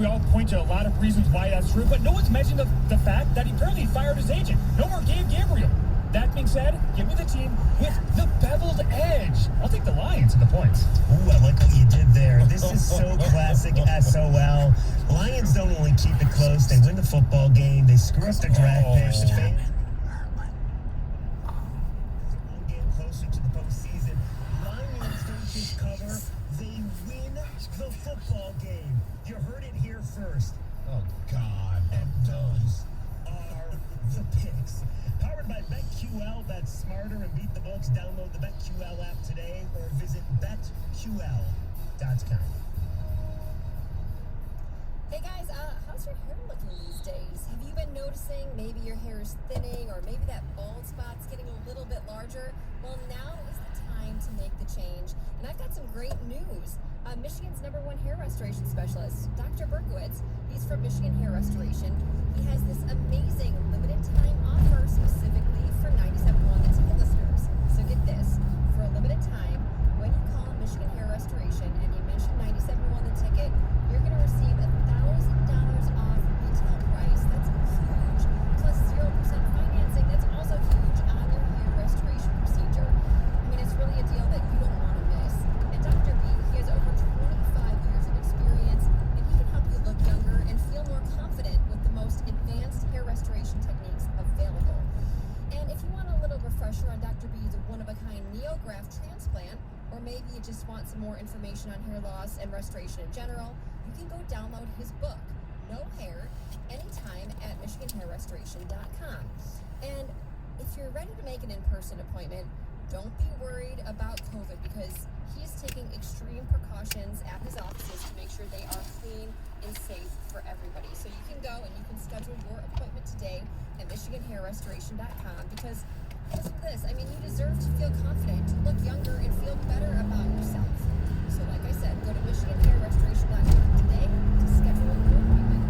we all point to a lot of reasons why that's true, but no one's mentioned the fact that he apparently fired his agent. No more Gabriel. That being said, give me the team with the beveled edge. I'll take the Lions and the points. Ooh, I like what you did there. This is so classic SOL. Lions don't only keep it close, they win the football game, they screw up the draft picks. The fans one game closer to the postseason. Lions don't just cover, they win the football game. You heard it here first. Oh, God. And those are the picks. Powered by BetQL, bet smarter and beat the books. Download the BetQL app today or visit betql.com. Hey guys, how's your hair looking these days? Have you been noticing maybe your hair is thinning or maybe that bald spot's getting a little bit larger? Well, now is the time to make the change. And I've got some great news. Michigan's #1 hair restoration specialist, Dr. Berkowitz, he's from Michigan Hair Restoration. He has this amazing limited time offer specifically for 97.1 The Ticket listeners. So get this, for a limited time, when you call Michigan Hair Restoration and you mention 97.1 The Ticket, you're going to receive $1,000 off retail price. That's huge. Plus 0% financing. That's also huge on your hair restoration procedure. I mean, it's really a deal that you don't want to miss. And Dr. B, he has over 25 years of experience, and he can help you look younger and feel more confident with the most advanced hair restoration techniques available. And if you want a little refresher on Dr. B's one-of-a-kind neograft transplant, or maybe you just want some more information on hair loss and restoration in general, you can go download his book, No Hair, anytime at MichiganHairRestoration.com. And if you're ready to make an in-person appointment, don't be worried about COVID because he's taking extreme precautions at his offices to make sure they are clean and safe for everybody. So you can go and you can schedule your appointment today at MichiganHairRestoration.com because listen to this, I mean, you deserve to feel confident, to look younger, and feel better about yourself. So like I said, go to MichiganHairRestoration.com today to schedule your appointment.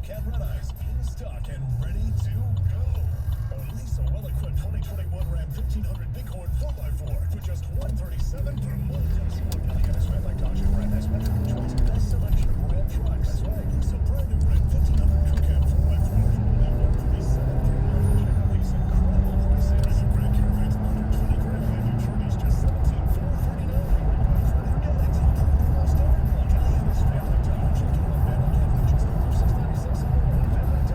Wildcat Red Eyes in stock and ready to go. Or lease a well-equipped 2021 Ram 1500 Bighorn 4x4 for just $137 per month. See more Kelly Ennis Ram by Dodge and Ram has Metro Detroit's best selection of Ram trucks. That's right. Lease a brand new Ram 1500 Crew Cab 4x4 for only $137 per month. Check out these incredible prices. And Grand Caravan's under 20 grand and your Journey's just $17,449. Forget it. No starting block. Kelly Ennis Ram by Dodge. Get one van on camping just over $696 a month. VanLikeDodge.com.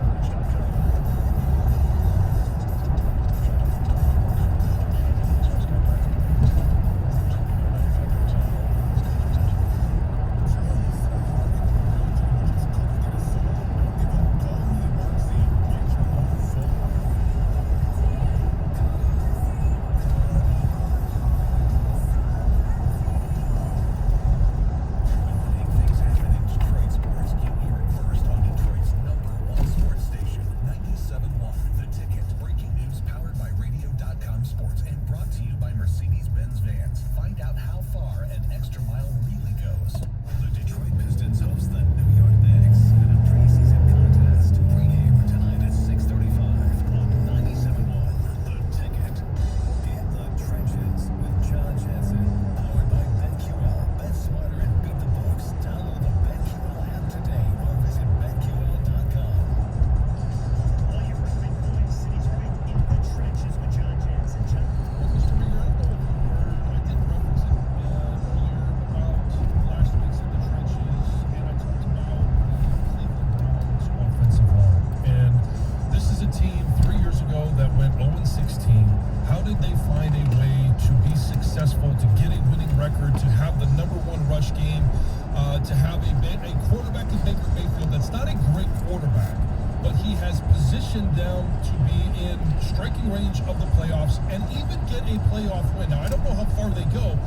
Down to be in striking range of the playoffs and even get a playoff win. Now, I don't know how far they go,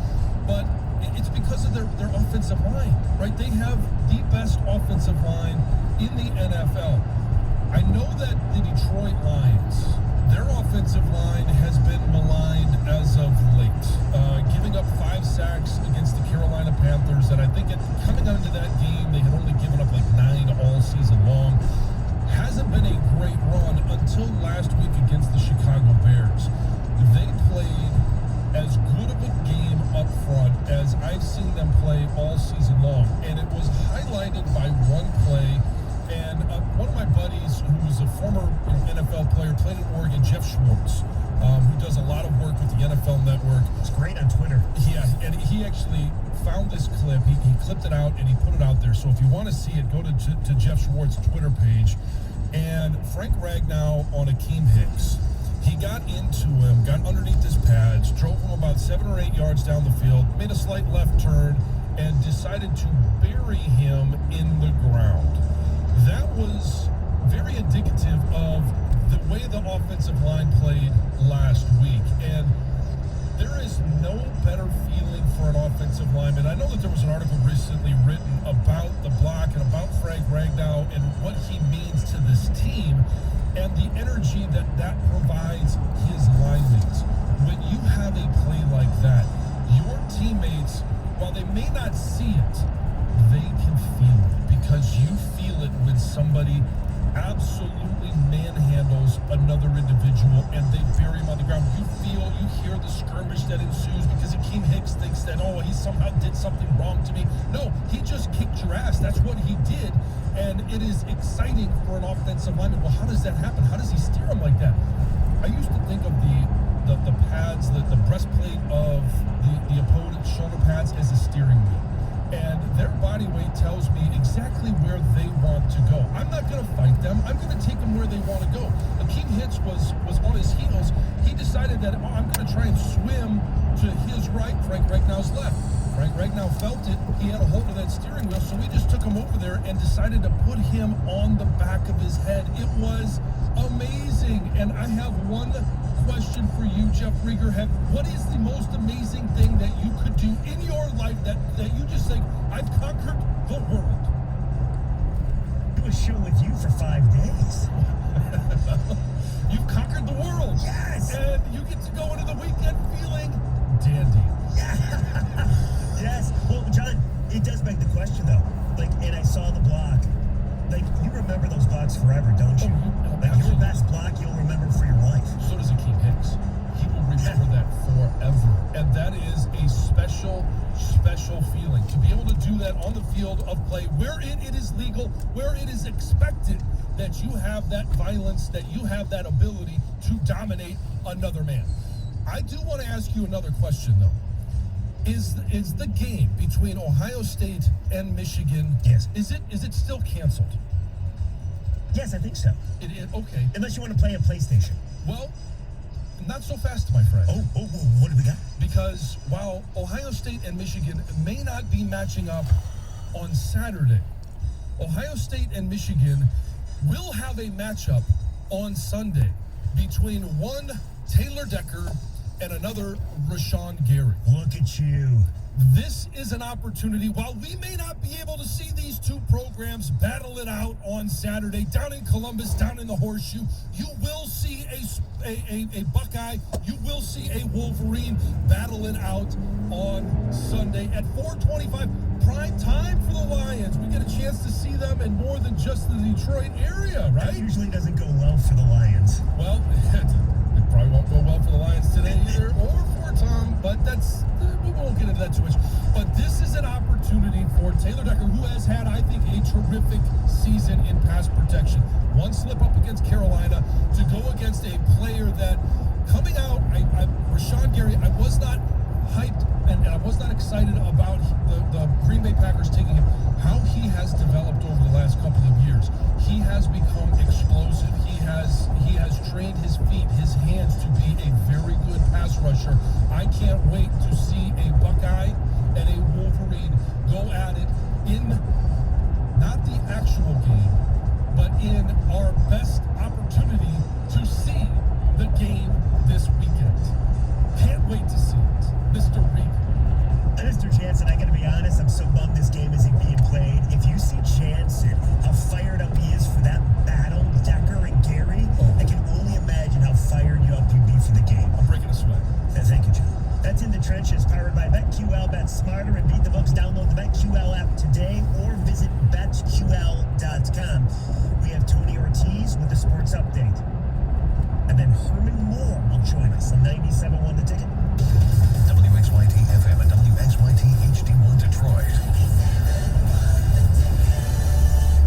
but it's because of their offensive line, right? They have the best offensive line in the NFL. I know that the Detroit Lions, their offensive line has been maligned as of late, giving up 5 sacks against the Carolina Panthers, and I think coming into that game, they had only given up like 9 all season long. Hasn't been a great run until last week against the Chicago Bears. They played as good of a game up front as I've seen them play all season long, and it was highlighted by one play. And one of my buddies, who's a former NFL player, played in Oregon, Jeff Schwartz, who does a lot of work with the NFL Network. It's great on Twitter. Yeah, and he actually found this clip. He clipped it out and he put it out there. So if you want to see it, go to Jeff Schwartz's Twitter page. And Frank Ragnow on Akeem Hicks. He got into him, got underneath his pads, drove him about 7 or 8 yards down the field, made a slight left turn, and decided to bury him in the ground. That was very indicative of the way the offensive line played last week. And there is no better feeling for an offensive lineman. I know that there was an article recently written about the block and about Frank Ragnow and what he means to this team and the energy that provides his linemates. When you have a play like that, your teammates, while they may not see it, they can feel it, because you feel it when somebody absolutely manhandles another individual and they bury him on the ground. You hear the skirmish that ensues because Akeem Hicks thinks that, oh, he somehow did something wrong to me. No, he just kicked your ass. That's what he did. And it is exciting for an offensive lineman. Well, how does that happen? How does he steer him like that? I used to think of the pads, the breastplate of the opponent's shoulder pads as a steering wheel. And their body weight tells me exactly where they want to go. I'm not going to fight them. I'm going to take them where they want to go. Akeem Hicks was on his heels. He decided that, I'm going to try and swim to his right, Frank Ragnow's left. Frank Ragnow felt it. He had a hold of that steering wheel, so we just took him over there and decided to put him on the back of his head. It was amazing. And I have one question for you, Jeff Rieger. What is the most amazing thing that you could do in your life that you just think, I've conquered the world? Do a show with you for 5 days. You've conquered the world. Yes! And you get to go into the weekend feeling dandy. Yeah. Yes. Well, John, it does beg the question, though. And I saw the block. You remember those blocks Blackhawks forever, don't you? Like your best block you'll remember for your life. So does Akeem Hicks. He will remember that forever. And that is a special, special feeling. To be able to do that on the field of play where it is legal, where it is expected that you have that violence, that you have that ability to dominate another man. I do want to ask you another question, though. Is the game between Ohio State and Michigan, yes, is it still canceled? Yes, I think so. Okay. Unless you want to play a PlayStation. Well, not so fast, my friend. Oh, what do we got? Because while Ohio State and Michigan may not be matching up on Saturday, Ohio State and Michigan will have a matchup on Sunday between one Taylor Decker and another Rashawn Gary. Look at you. This is an opportunity. While we may not be able to see these two programs battle it out on Saturday down in Columbus, down in the Horseshoe, you will see a Buckeye, you will see a Wolverine battle it out on Sunday at 4:25. Prime time for the Lions. We get a chance to see them in more than just the Detroit area, right? That usually doesn't go well for the Lions. Well, it probably won't go well for the Lions today either, or for Tom, but we won't get into that too much. But this is an opportunity for Taylor Decker, who has had, I think, a terrific season in pass protection. One slip up against Carolina to go against a player that, coming out, Rashawn Gary, I was not hyped and I was not excited about the Green Bay Packers taking him. How he has developed over the last couple of years. He has become explosive. He has trained his feet, his hands to be a very good pass rusher. I can't wait to see a Buckeye and a Wolverine go at it in not the actual game, but in our best opportunity to see the game this weekend. Can't wait to see it. Mr. Reed. Mr. Jansen, I gotta be honest, I'm so bummed this game isn't being played. If you see Jansen, how fired up he is for that battle, Decker and Gary, I can only imagine how fired up you'd be for the game. I'm breaking a sweat. Thank you, John. That's In the Trenches, powered by BetQL. Bet smarter and beat the books. Download the BetQL app today or visit BetQL.com. We have Tony Ortiz with the sports update. And then Herman Moore will join us on 97.1 The Ticket. WXYT FM and WXYT HD1 Detroit.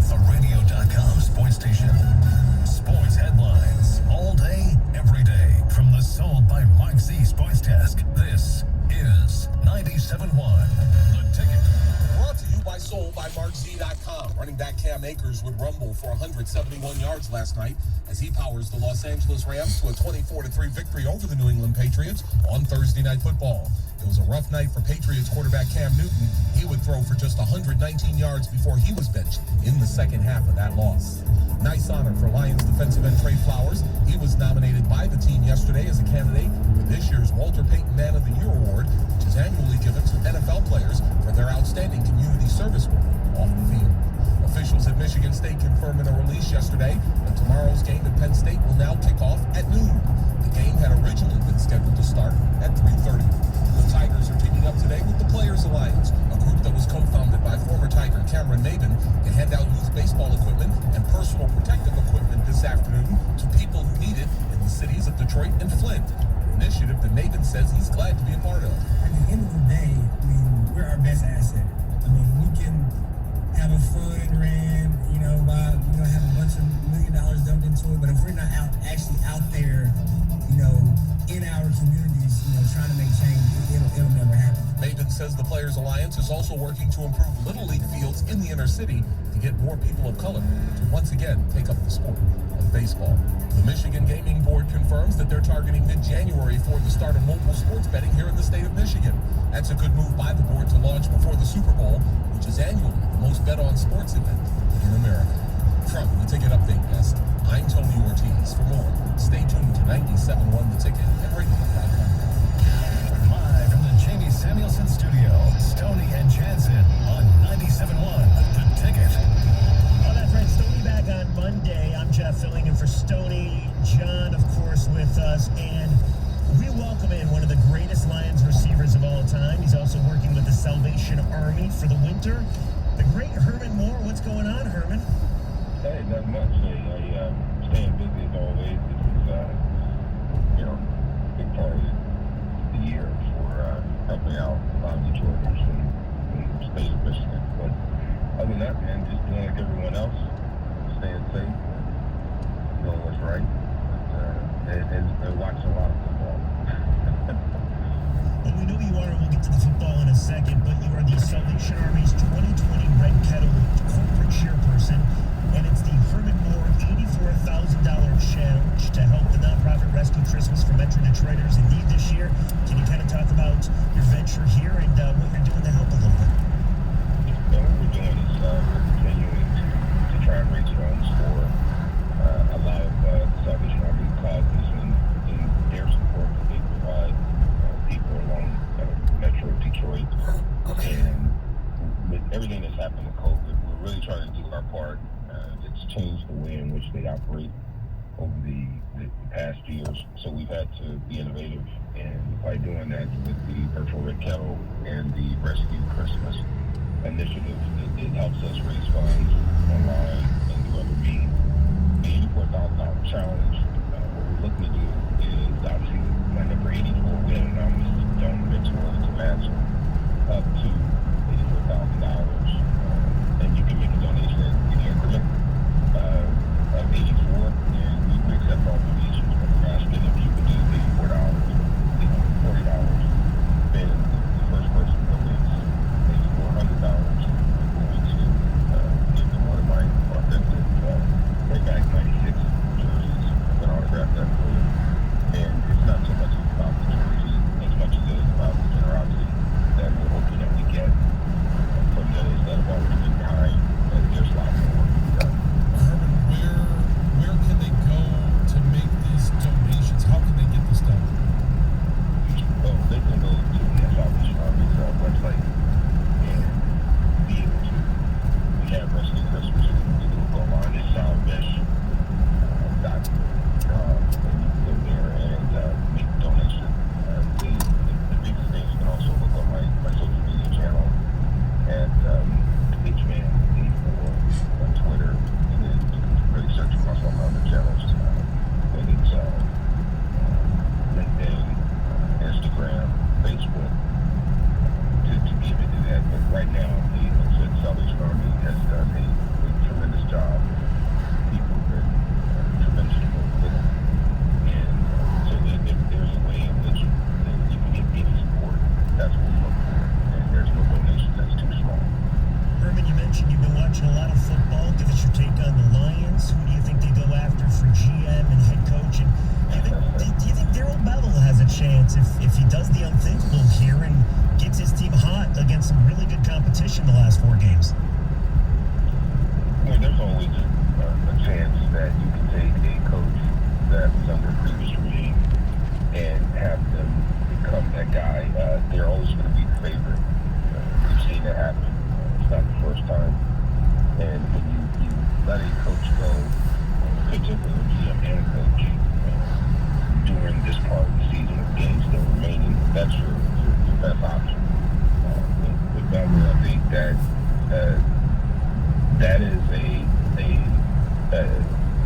The radio.com sports station. Sports headlines all day, every day. From the Sold by Mark Z Sports Desk, this is 97.1 The Ticket. Brought to you by Sold by MarkZ.com. Running back Cam Akers would rumble for 171 yards last night as he powers the Los Angeles Rams to a 24-3 victory over the New England Patriots on Thursday Night Football. It was a rough night for Patriots quarterback Cam Newton. He would throw for just 119 yards before he was benched in the second half of that loss. Nice honor for Lions defensive end Trey Flowers. He was nominated by the team yesterday as a candidate for this year's Walter Payton Man of the Year Award, which is annually given to NFL players for their outstanding community service work off the field. Officials at Michigan State confirmed in a release yesterday that tomorrow's game at Penn State will now kick off at noon. The game had originally been scheduled to start at 3:30. The Tigers are teaming up today with the Players Alliance, a group that was co-founded by former Tiger Cameron Maben, to hand out youth baseball equipment and personal protective equipment this afternoon to people who need it in the cities of Detroit and Flint. An initiative that Maben says he's glad to be a part of. At the end of the day, I mean, we're our best asset. I mean, we can have a fun run, have a bunch of $1 million dumped into it, but if we're not actually out there, in our communities, trying to make change, it'll never happen. Maben says the Players Alliance is also working to improve Little League fields in the inner city to get more people of color to once again take up the sport of baseball. The Michigan Gaming Board confirms that they're targeting mid-January for the start of mobile sports betting here in the state of Michigan. That's a good move by the board to launch before the Super Bowl, which is annually the most bet-on sports event in America. From the Ticket Update Desk, I'm Tony Ortiz. For more, stay tuned to 97.1 The Ticket and radio.com. Live from the Jamie Samuelson Studio, Stoney and Jansen on 97.1 The Ticket. Oh, that's right. Stoney back on Monday. I'm Jeff filling in for Stoney. John, of course, with us. And we welcome in one of the greatest Lions receivers of all time. He's also working with the Salvation Army for the winter. The great Herman Moore. What's going on, Herman? Hey, not much. Staying busy as always. This is, big part of the year for helping out a lot of Detroiters in the state of Michigan. But other than that, man, just doing like everyone else, staying safe, doing what's right, and watching a lot of football. Well, we know you are, and we'll get to the football in a second, but you are the Salvation Army's 2020 Red Kettle corporate chairperson, and it's the Herman Moore $84,000 challenge to help the nonprofit rescue Christmas for Metro Detroiters in need this year. Can you kind of talk about your venture here and what you're doing to help a little bit? What we're doing is we're continuing to try and raise funds for a lot of Salvation Army causes and their support that they provide people along Metro Detroit. And with everything that's happened with COVID, we're really trying to do our part. It's changed the way in which they operate over the past years. So we've had to be innovative, and by doing that with the virtual Red Kettle and the Rescue Christmas initiative, it helps us raise funds online and through other means. The $84,000 challenge, what we're looking to do is obviously my number 84 win, and I'm Don Mitchell to match up to $84,000. And you can make a donation in the increment of 84, and we accept all donations, but we're asking if you could do $84, $40, then the first person that donates $400 going to give them one of my authentic Playback 96 jerseys. I'm going to autograph that for you. And it's not so much about the jersey as much as it is about the generosity that we're hoping that we get from those that have already been kind, and there's a lot more work to be done. Herman, where can they go to make these donations? How can they get this done? Well, they can go to the Salvation Army's website and be able to. We have Rescue Christmas. You can go online. It's salvation.com, and you can go there and make a donation. The biggest thing, you can also look on my social media channel at HMan84 on Twitter, and then you can really search across all my other channels, whether it's LinkedIn, Instagram, Facebook, to be able to do that. But right now, the Salvation Army has done a tremendous job. People have been tremendously motivated, and so if there's a way in which you can get any support, that's what we look for, and there's no donation that's too small. Herman, you mentioned you've been watching a lot of football. Give us your take on the Lions. Who do you think they go after for GM and head coach? And do you think Darryl Bevel has a chance if he does the unthinkable here and gets his team hot against some really good competition the last 4 games? Well, there's always a chance that you can take a coach that was under a previous regime and have them become that guy. They're always going to be the favorite. We've seen that happen. It's not the first time. And when you let a coach go, particularly a GM and a coach, during this part of the season with games still remaining, that's your best option. With Bevel, I think that is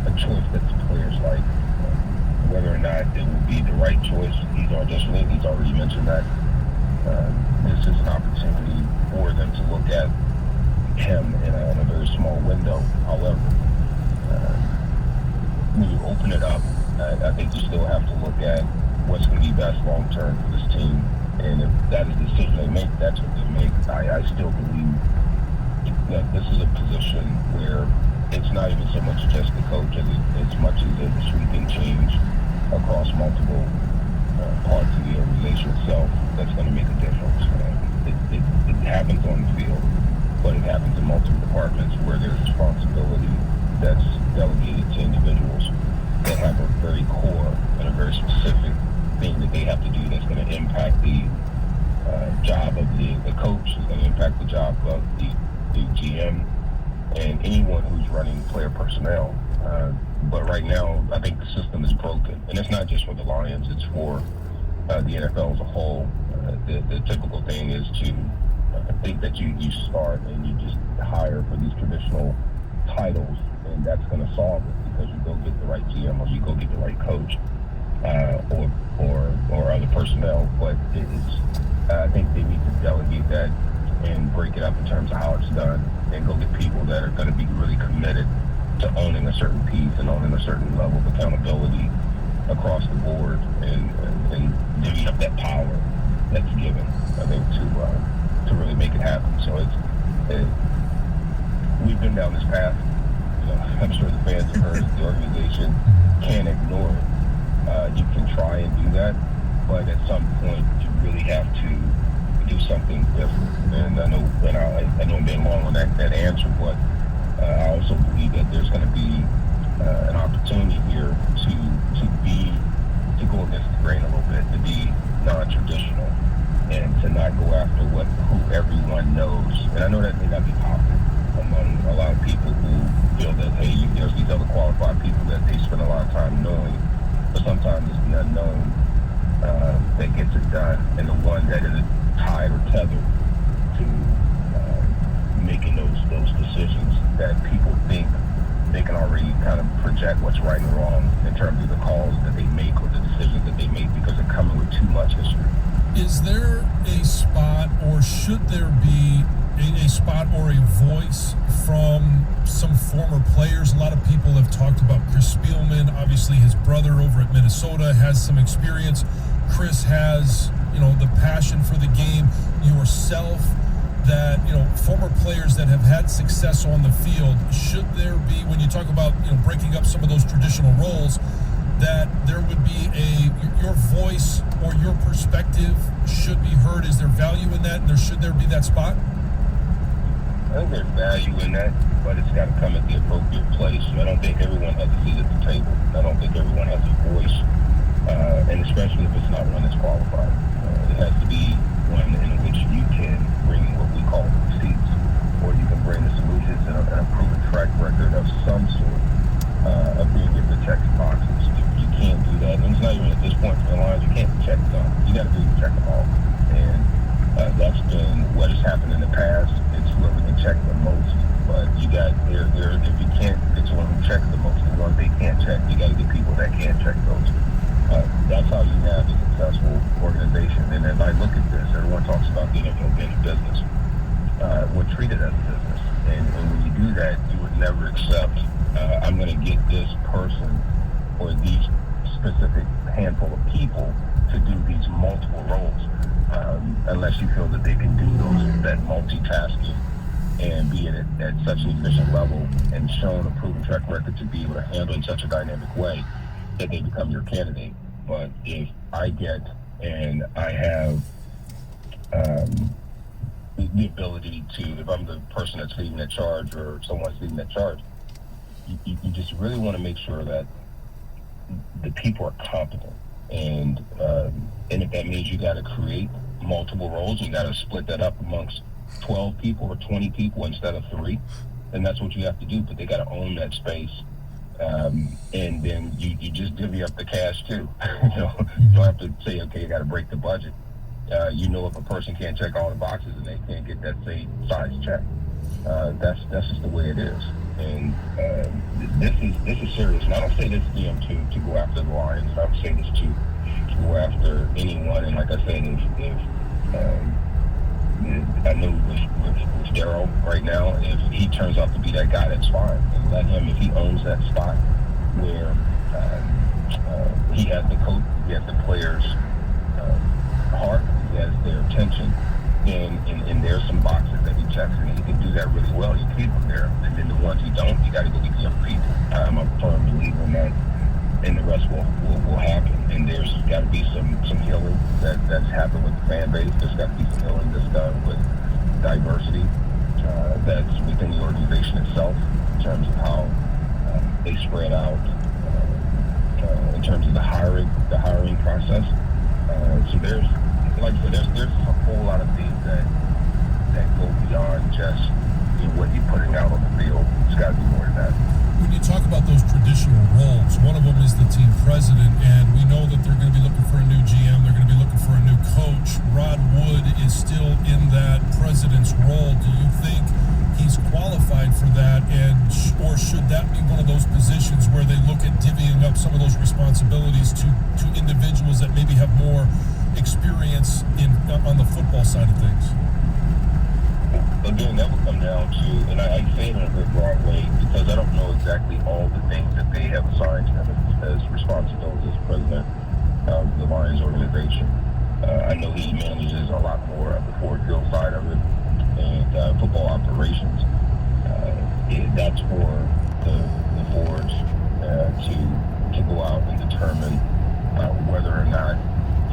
a choice that the players like. Whether or not it will be the right choice, he's auditioning. He's already mentioned that. This is an opportunity for them to look at him in a very small window. However, when you open it up, I think you still have to look at what's going to be best long term for this team. And if that is the decision they make, that's what they make. I still believe that this is a position where it's not even so much just the coach as much as a sweeping change across multiple parts of the organization itself that's going to make a difference. It happens on the field, but it happens in multiple departments where there's responsibility that's delegated to individuals that have a very core and a very specific thing that they have to do that's going to impact the job of the coach, is going to impact the job of the GM, and anyone who's running player personnel. But right now, I think the system is broken. And it's not just for the Lions, it's for the NFL as a whole. The typical thing is to think that you start and you just hire for these traditional titles, and and that's going to solve it because you go get the right GM or you go get the right coach or other personnel. But I think they need to delegate that and break it up in terms of how it's done, and go get people that are going to be really committed to owning a certain piece and owning a certain level of accountability across the board, and giving up that power that's given, I think, to really make it happen. So we've been down this path. I'm sure the fans have heard the organization can't ignore it. You can try and do that, but at some point you really have to do something different. And I know I'm being long on that answer, but I also believe that there's going to be an opportunity here to go against the grain a little bit, to be non-traditional, and to not go after who everyone knows. And I know that may not be popular among a lot of people who feel that, hey, there's these other qualified people that they spend a lot of time knowing, but sometimes it's the unknown that gets it done, and the one that isn't tied or tethered to making those decisions that people think they can already kind of project what's right and wrong in terms of the calls that they make or the decisions that they make because they're coming with too much history. Is there a spot, or should there be a spot or a voice from some former players? A lot of people have talked about Chris Spielman. Obviously, his brother over at Minnesota has some experience. Chris has, the passion for the game. Yourself, that, former players that have had success on the field, should there be, when you talk about, breaking up some of those traditional roles, that there would be your voice or your perspective should be heard? Is there value in that, and should there be that spot? I think there's value in that, but it's got to come at the appropriate place. I don't think everyone has a seat at the table. I don't think everyone has a voice, and especially if it's not one that's qualified. It has to be one in which you can bring what we call receipts, or you can bring the solutions and a proven track record of some sort of being able to check the boxes. If you can't do that, and it's not even at this point in the lines, you can't check them. You got to be able to check them all, and that's been what has happened in the past. It's whoever can check the most, but you got if you can't get someone who checks the most, the ones they can't check, you got to get people that can check those. That's how you have a successful organization. And as I look at this, everyone talks about the NFL being a business. We're treated as a business, and when you do that, you would never accept I'm going to get this person or these specific handful of people to do these multiple roles, unless you feel that they can do that multitasking and be at such an efficient level and shown a proven track record to be able to handle in such a dynamic way that they become your candidate. But if I get and I have the ability to, if I'm the person that's leading that charge or someone's leading that charge, you just really want to make sure that the people are competent. And if that means you got to create multiple roles, you got to split that up amongst 12 people or 20 people instead of 3, then that's what you have to do. But they got to own that space. And then you just divvy up the cash too. You don't have to say, okay, you got to break the budget. If a person can't check all the boxes and they can't get that same size check, that's just the way it is. And this is serious. And I don't say this to go after the Lions. I don't say this to go after anyone. And like I said, if I know with Darryl right now, if he turns out to be that guy, that's fine. And let him, if he owns that spot where he has the coach, he has the players' heart, he has their attention, and there's some boxes that he checks, and he can do that really well. You keep him there, and then the ones he don't, you got to go get the young people. I'm a firm believer in that, and the rest will happen. And there's got to be some healing that's happened with the fan base. There's got to be some healing that's done with diversity that's within the organization itself in terms of how they spread out in terms of the hiring process. So there's, like I said, there's a whole lot of things that go beyond just what you're putting out on the field. It's got to be more than that. When you talk about those traditional roles, one of them is the team president, and we know that they're going to be looking for a new GM, they're going to be looking for a new coach. Rod Wood is still in that president's role. Do you think he's qualified for that, or should that be one of those positions where they look at divvying up some of those responsibilities to individuals that maybe have more experience on the football side of things? Again, that will come down to, and I say it in a very broad way because I don't know exactly all the things that they have assigned to him as responsibilities as president of the Lions organization. I know he manages a lot more of the forward field side of it and football operations. That's for the forwards to go out and determine whether or not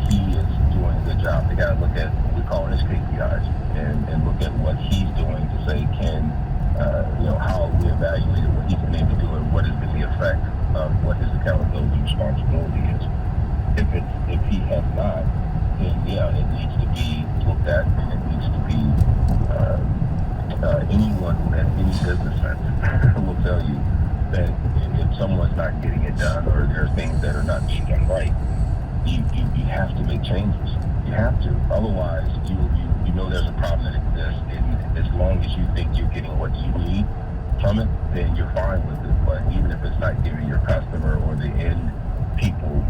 he is doing a good job. They got to look at what we call his KPIs and look at what he's doing to say, how we evaluated what he's been able to do and what has been the effect of what his accountability and responsibility is. If he has not, then yeah, it needs to be looked at, and it needs to be anyone who has any business sense will tell you that if someone's not getting it done or there are things that are not being done right, you have to make changes. You have to. Otherwise, you know there's a problem that exists, and as long as you think you're getting what you need from it, then you're fine with it. But even if it's not giving your customer or the end people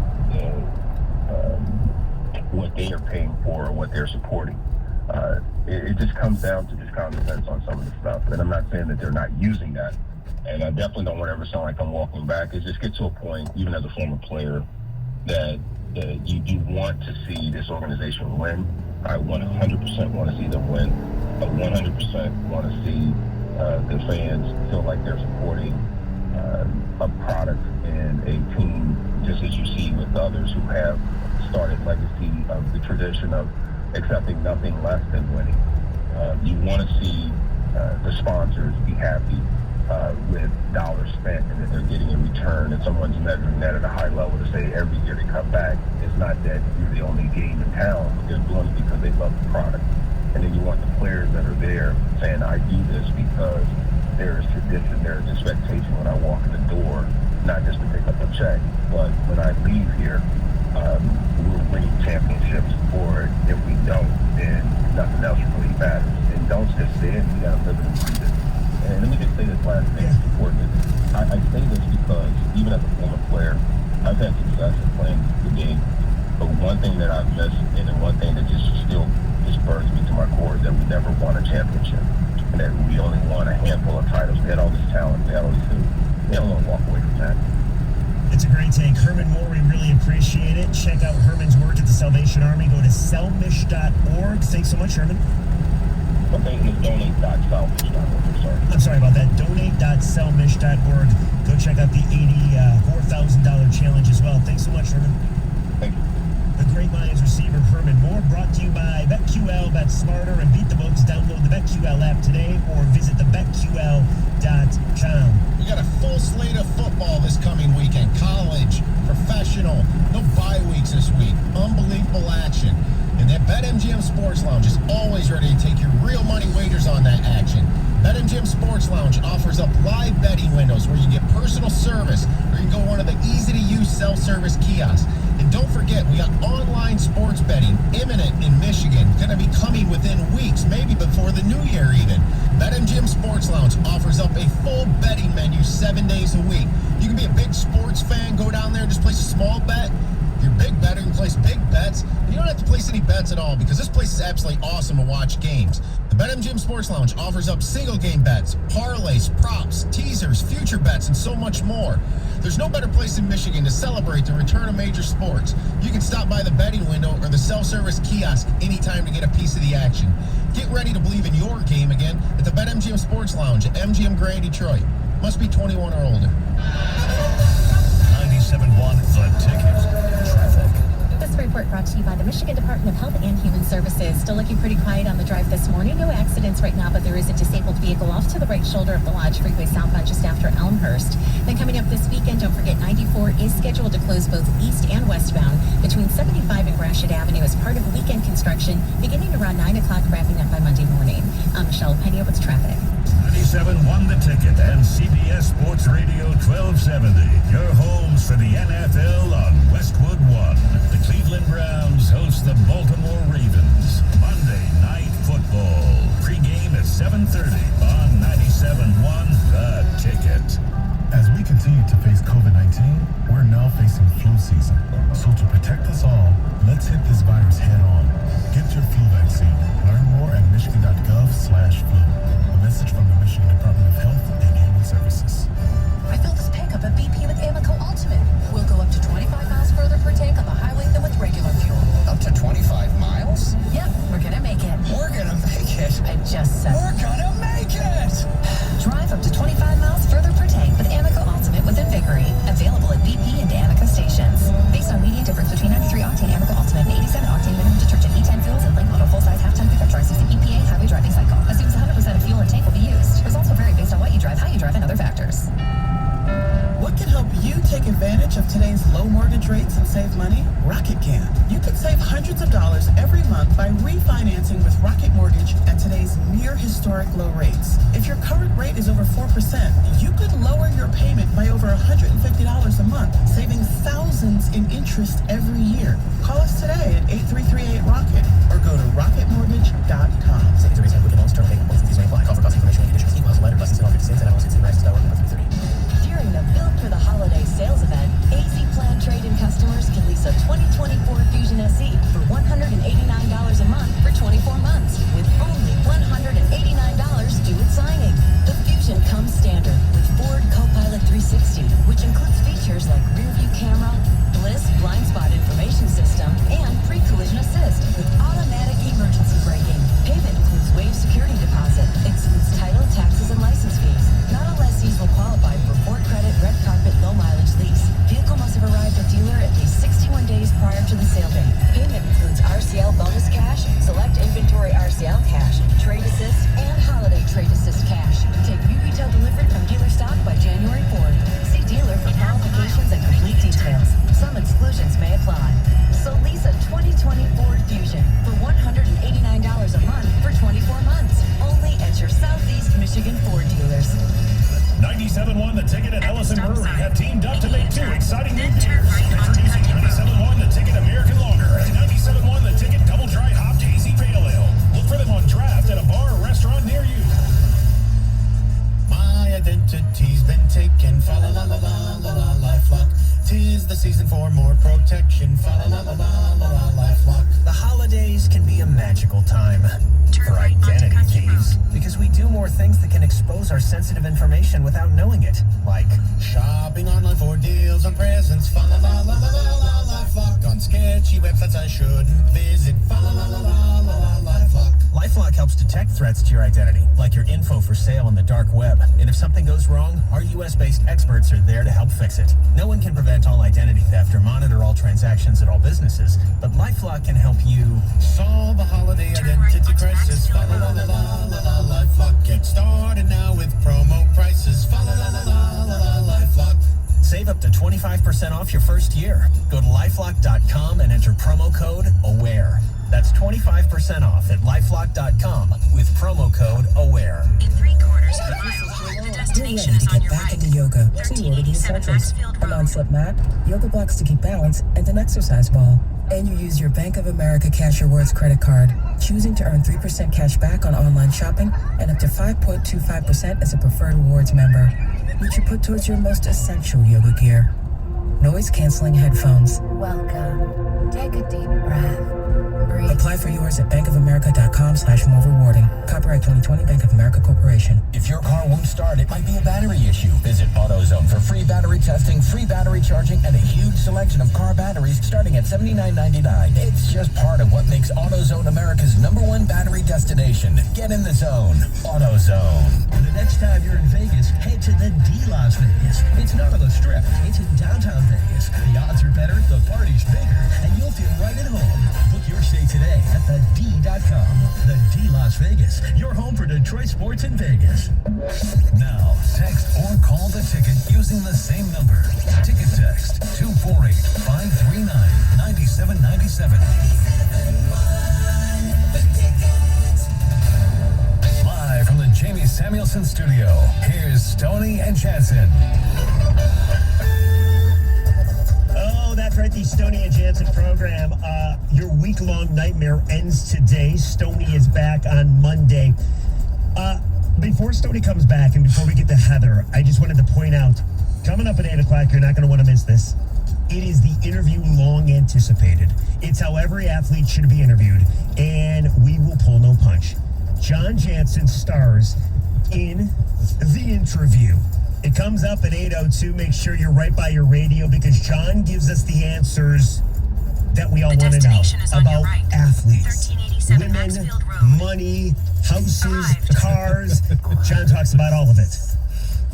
what they are paying for or what they're supporting, it just comes down to just common sense on some of the stuff. And I'm not saying that they're not using that. And I definitely don't want to ever sound like I'm walking back. It just gets to a point, even as a former player, that you want to see this organization win. I 100% want to see them win. I 100% want to see the fans feel like they're supporting a product and a team, just as you see with others who have started legacy of the tradition of accepting nothing less than winning. You want to see the sponsors be happy with dollars spent and that they're getting a return, and someone's measuring that at a high level to say every year they come back. It's not that you're the only game in town, but they're doing it because they love the product. And then you want the players that are there saying, I do this because there is tradition, there is expectation when I walk in the door, not just to pick up a check, but when I leave here, we're winning championships, or if we don't, then nothing else really matters. And don't just say it, you gotta live it and breathe it. And let me just say this last thing, it's important. I say this because even as a former player, I've had success in playing the game. But one thing that I've missed, and then one thing that just still just burns me to my core, is that we never won a championship. And that we only won a handful of titles. We had all this talent, we had all these things. We don't want to walk away from that. It's a great take. Herman Moore, we really appreciate it. Check out Herman's work at the Salvation Army. Go to selmish.org. Thanks so much, Herman. Okay, and it's donate.selmish.org. I'm sorry about that. Donate.selmish.org. Go check out the $84,000 challenge as well. Thanks so much, Herman. Thank you. The great Lions receiver Herman Moore, brought to you by BetQL. Bet smarter and beat the books. Download the BetQL app today or visit thebetql.com. We got a full slate of football this coming weekend. College, professional, no bye weeks this week. Unbelievable action. And that BetMGM Sports Lounge is always ready to take your real money wagers on that action. BetMGM Sports Lounge offers up live betting windows where you get personal service, or you can go one of the easy-to-use self-service kiosks. And don't forget, we got online sports betting imminent in Michigan, going to be coming within weeks, maybe before the new year even. BetMGM Sports Lounge offers up a full betting menu 7 days a week. You can be a big sports fan, go down there and just place a small bet. If you're a big bettor, you can place big bets. And you don't have to place any bets at all because this place is absolutely awesome to watch games. The BetMGM Sports Lounge offers up single game bets, parlays, props, teasers, future bets, and so much more. There's no better place in Michigan to celebrate the return of major sports. You can stop by the betting window or the self-service kiosk anytime to get a piece of the action. Get ready to believe in your game again at the BetMGM Sports Lounge at MGM Grand Detroit. Must be 21 or older. 97.1 The Ticket. Traffic. This report brought to you by the Michigan Department of Health and Human Services. Still looking pretty quiet on the drive this morning. No accidents right now, but there is a disabled vehicle off to the right shoulder of the Lodge Freeway southbound just after Elmhurst. Then coming up this weekend, don't forget 94 is scheduled to close both east and westbound between 75 and Gratiot Avenue as part of weekend construction beginning around 9 o'clock, wrapping up by Monday morning. I'm Michelle Penny with traffic. 97.1 The Ticket and CBS Sports Radio 1270. Your homes for the NFL on Westwood One. The Cleveland Browns host the Baltimore Ravens. Monday Night Football. Pre-game at 7:30 on 97.1 The Ticket. season. So to protect us all, let's hit this virus head on. Get your flu vaccine. Learn more at michigan.gov/flu. A message from the Michigan Department of Health and Human Services. I filled this pickup at BP with Amoco Ultimate. We'll go up to 25 miles further per tank on the highway than with regular fuel. Up to 25 miles? Yep, we're gonna make it. We're gonna make it. I just said We're gonna make it! drive up to 25 miles further per tank with Amoco Ultimate with Invigorate. Available at BP and Amoco stations. Based on median difference between 93 octane Amoco Ultimate and 87 octane minimum detergent E10 fuels and link model full-size half-ton pickup trucks is the EPA highway driving cycle. Assumes 100% of fuel and tank will be used. Results will vary based on what you drive, how you drive, and other factors. What can help you take advantage of today's low mortgage rates and save money? Rocket can. You can save hundreds of dollars every month by refinancing with Rocket Mortgage at today's near historic low rates. If your current rate is over 4%, you could lower your payment by over $150 a month, saving thousands in interest every year. Call us today at 8338-ROCKET or go to rocketmortgage.com. Savings rates and quick loans, term payment, fees may apply. Call for cost information and conditions. Email letter, lessons, and all 50 cents, and analysis and prices. During the Build for the Holiday sales event, AZ Plan trade-in customers can lease a 2024 Fusion SE for $189 a month for 24 months, with only $189 due at signing. The Fusion comes standard with Ford Copilot 360, which includes features like rear-view camera, Bliss blind spot information system, and pre-collision assist with automatic emergency braking. Payment includes waived security deposit, excludes title, taxes, and license fees. Not all lessees will qualify for Ford Credit Red Carpet Low Mileage Lease. Vehicle must have arrived at dealer at least 61 days prior to the sale date. Payment includes RCL bonus cash, select inventory RCL cash, trade assist, and holiday trade assist cash. Take new retail delivery from dealer stock by January 4th. See dealer for qualifications and complete details. Some exclusions may apply. So lease a 2020 Ford Fusion for $189 a month for 24 months. Only at your Southeast Michigan Ford dealers. 97.1 The Ticket and Ellison Brewery have teamed up to make two exciting new beers. Introducing 97.1 The Ticket American Lager and 97.1 The Ticket Double Dry Hopped Hazy Pale Ale. Look for them on draft at a bar or restaurant near you. My identity's been taken. Fa la la la la la la LifeLock. 'Tis the season for more protection. Fa la la la la la la LifeLock. The holidays can be a magical time for identity thieves because we do more things that can expose our sensitive information without knowing it, like Shopping online for deals on presents. Fa la la la la la la LifeLock. On sketchy websites I shouldn't visit. Fa la la la la la la LifeLock. LifeLock helps detect threats to your identity, like your info for sale on the dark web. And if something goes wrong, our US-based experts are there to help fix it. No one can prevent all identity theft or monitor all transactions at all businesses, but LifeLock can help you solve a holiday identity crisis. Fa la la la la la la LifeLock. Get started now with promo prices. Fa la la la la la la LifeLock. Save up to 25% off your first year. Go to lifelock.com and enter promo code AWARE. That's 25% off at lifelock.com with promo code AWARE. In 3/4 of a mile, the destination is on your right. Into yoga. 287 Maxfield Road. A non-slip mat, yoga blocks to keep balance, and an exercise ball. And you use your Bank of America Cash Rewards credit card, choosing to earn 3% cash back on online shopping and up to 5.25% as a preferred rewards member, which you put towards your most essential yoga gear. Noise-canceling headphones. Welcome. Take a deep breath. Breathe. Apply for yours at bankofamerica.com/more rewarding. Copyright 2020 Bank of America Corporation. If your car won't start, it might be a battery issue. Visit AutoZone for free battery testing, free battery charging, and a huge selection of car batteries starting at $79.99. It's just part of what makes AutoZone America's #1 battery destination. Get in the zone. AutoZone. The next time you're in Vegas, head to the D Las Vegas. It's not on the Strip. It's in downtown Vegas. The odds are better, the party's bigger, and you'll feel right at home. Book your stay today at thed.com. The D Las Vegas, your home for Detroit sports in Vegas. Now, text or call the ticket using the same number. Ticket text 248-539-9797. Live from the Jamie Samuelson studio, here's Stoney and Jansen. Oh, that's right, the Stoney and Jansen program. Your week-long nightmare ends today. Stoney is back on Monday. Before Stoney comes back and before we get to Heather, I just wanted to point out, coming up at 8 o'clock, you're not going to want to miss this. It is the interview long anticipated. It's how every athlete should be interviewed, and we will pull no punch. John Jansen stars in The Interview. It comes up at 8:02. Make sure you're right by your radio because John gives us the answers that we all want to know about athletes, women, money, houses, cars. John talks about all of it.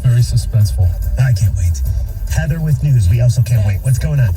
Very suspenseful. I can't wait. Heather with news. We also can't wait. What's going on?